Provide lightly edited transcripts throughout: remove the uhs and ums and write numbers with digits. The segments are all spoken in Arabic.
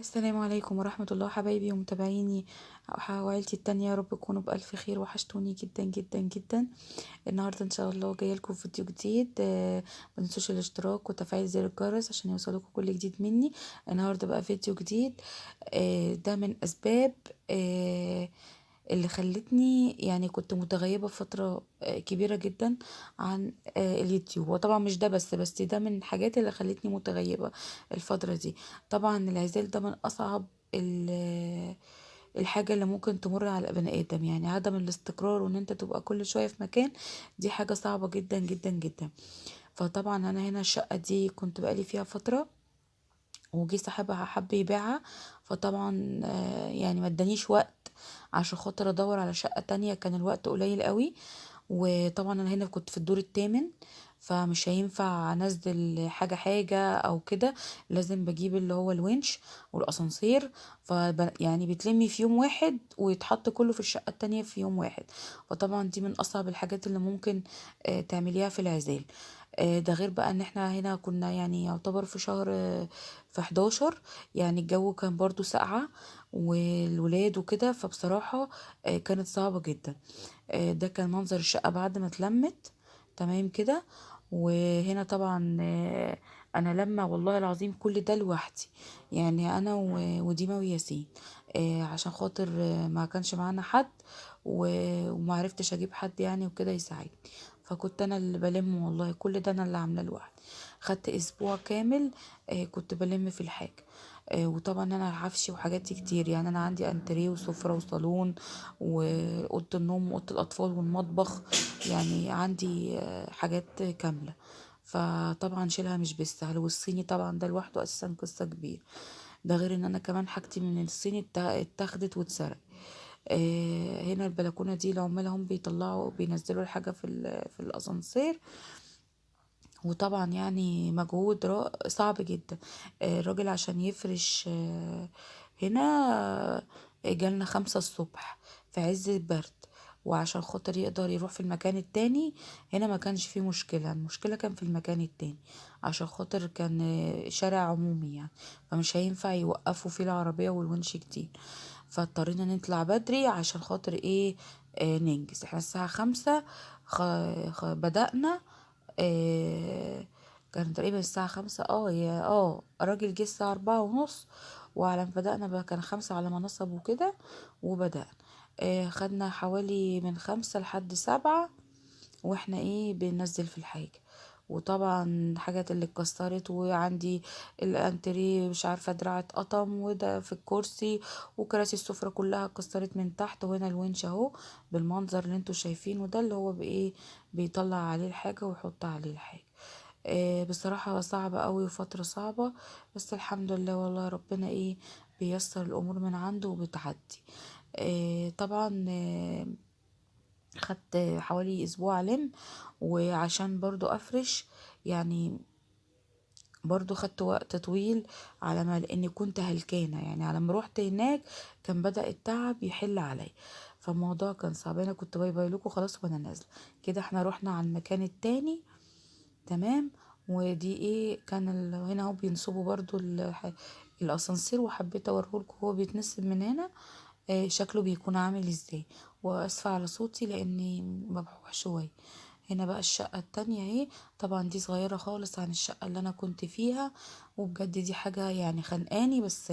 السلام عليكم ورحمة الله حبايبي ومتابعيني وعيلتي التانية، يا رب تكونوا بألف خير. وحشتوني جدا جدا جدا. النهاردة ان شاء الله جاية لكم فيديو جديد. ما تنسوش الاشتراك وتفعيل زر الجرس عشان يوصلكم كل جديد مني. النهاردة بقى فيديو جديد. ده من أسباب آه، اللي خلتني يعني كنت متغيبة فترة كبيرة جدا عن اليوتيوب. وطبعا مش ده بس ده من الحاجات اللي خلتني متغيبة الفترة دي. طبعا العزال ده من أصعب الحاجة اللي ممكن تمر على بني آدم، يعني عدم الاستقرار وان انت تبقى كل شوية في مكان. دي حاجة صعبة جدا جدا جدا. فطبعا انا هنا الشقة دي كنت بقالي فيها فترة، وجه صاحبها حب يبيعها. فطبعا يعني ما ادانيش وقت عشان خاطر ادور على شقة تانية، كان الوقت قليل قوي. وطبعا انا هنا كنت في الدور الثامن، فمش هينفع انزل حاجة حاجة او كده. لازم بجيب اللي هو الونش والاسانسير. يعني بتلمي في يوم واحد ويتحط كله في الشقة التانية في يوم واحد. فطبعا دي من اصعب الحاجات اللي ممكن تعمليها في العزال. ده غير بقى ان احنا هنا كنا يعني يعتبر في شهر في 11. يعني الجو كان برضو ساقعة والولاد وكده، فبصراحة كانت صعبة جدا. ده كان منظر الشقة بعد ما اتلمت تمام كده. وهنا طبعا انا لما والله العظيم كل ده لوحدي، يعني انا وديما وياسين. عشان خاطر ما كانش معانا حد وما عرفتش اجيب حد يعني وكده يساعدني. فكنت انا اللي بلم، والله كل ده انا اللي عاملاه لوحدي. خدت اسبوع كامل كنت بلم في الحاجة. وطبعا انا عفشي وحاجاتي كتير، يعني انا عندي انتريه وسفرة وصالون وأوضة النوم وأوضة الأطفال والمطبخ. يعني عندي حاجات كاملة. فطبعا شيلها مش بالسهل، والصيني طبعا ده لوحده أساسا قصة كبيرة. ده غير ان انا كمان حاجتي من الصيني اتاخدت واتسرق. هنا البلكونة دي العمال هم بيطلعوا بينزلوا الحاجة في الأسانسير. وطبعا يعني مجهود صعب جدا. الراجل عشان يفرش هنا جالنا 5 الصبح في عز البرد. وعشان خاطر يقدر يروح في المكان التاني. هنا ما كانش فيه مشكلة، المشكلة كان في المكان التاني. عشان خاطر كان شارع عمومي يعني، فمش هينفع يوقفوا فيه العربية والونش كتير. فاضطرينا نطلع بدري عشان خاطر ايه ننجز. احنا الساعة 5 بدأنا. كان تقريبا الساعة 5. الراجل جه الساعة 4:30. وعلى ما بدأنا بقى كان 5 على ما نصب وكده. وبدأنا خدنا حوالي من 5 لحد 7 واحنا ايه بننزل في الحاجة. وطبعا الحاجات اللي اتكسرت، وعندي الانتريه مش عارفة دراعة اتقطم وده في الكرسي. وكراسي السفرة كلها اتكسرت من تحت. وهنا الونش اهو بالمنظر اللي انتوا شايفينه ده، اللي هو بايه بيطلع عليه الحاجة ويحط عليه الحاجة. بصراحة صعبة قوي وفترة صعبة. بس الحمد لله والله ربنا ايه بيسر الامور من عنده وبتعدي. طبعا خدت حوالي اسبوع لم. وعشان برضو افرش يعني برضو خدت وقت طويل على ما لاني كنت هلكانة، يعني على ما روحت هناك كان بدأ التعب يحل عليا. فالموضوع كان صعب. انا كنت باي باي لكم خلاص وانا نازلة كده. احنا رحنا على المكان التاني تمام. ودي ايه كان هنا هو بينصبوا برضو الاسانسير، وحبيت اوريهولكوا هو بيتنصب من هنا شكله بيكون عامل ازاي. واسفة على صوتي لاني مبحوح شوية. هنا بقى الشقة التانية اهي. طبعا دي صغيرة خالص عن الشقة اللي انا كنت فيها. وبجد دي حاجة يعني خانقاني، بس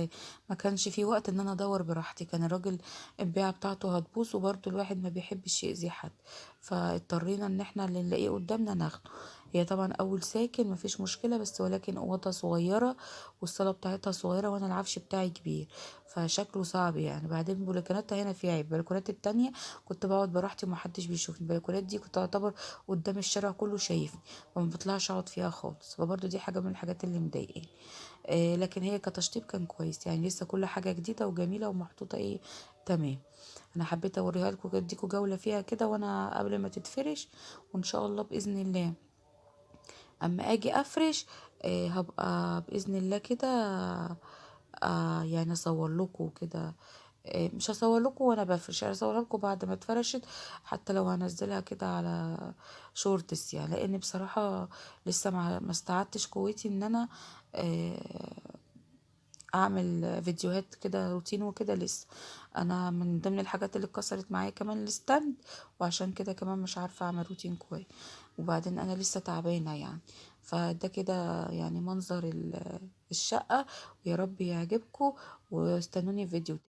ما كانش في وقت ان انا ادور براحتي. كان الراجل البيعة بتاعته هتبوظ، وبرضه الواحد ما بيحبش يأذي حد. فاضطرينا ان احنا اللي نلاقيه قدامنا ناخده. هي طبعا اول ساكن مفيش مشكلة، بس ولكن اوضة صغيرة والصالة بتاعتها صغيرة وانا العفش بتاعي كبير. فشكله صعب يعني. بعدين بلكوناتها هنا في عيب، البلكونات التانية كنت بقعد براحتي ومحدش بيشوفني. البلكونات دي كنت اعتبر قدام الشارع كله شايفني، وما بطلعش اقعد فيها خالص. فبرضه دي حاجة من الحاجات اللي مضايقاني. لكن هي كتشطيب كان كويس، يعني لسه كل حاجة جديدة وجميلة ومحطوطة ايه تمام. انا حبيت اوريها لكم اديكم جولة فيها كده وانا قبل ما تتفرش. وان شاء الله باذن الله اما اجي افرش هبقى باذن الله كده يعني اصور لكم كده. مش هصور لكم وانا بفرش، انا هصور لكم بعد ما اتفرشت. حتى لو هنزلها كده على شورتس يعني، لان بصراحة لسه ما استعدتش قوتي ان انا آه، اعمل فيديوهات كده روتين وكده لسه. انا من ضمن الحاجات اللي اتكسرت معايا كمان الستاند، وعشان كده كمان مش عارفة اعمل روتين كويس، وبعدين انا لسه تعبانة يعني. فده كده يعني منظر الشقة، ويا رب يعجبكم، واستنوني في فيديو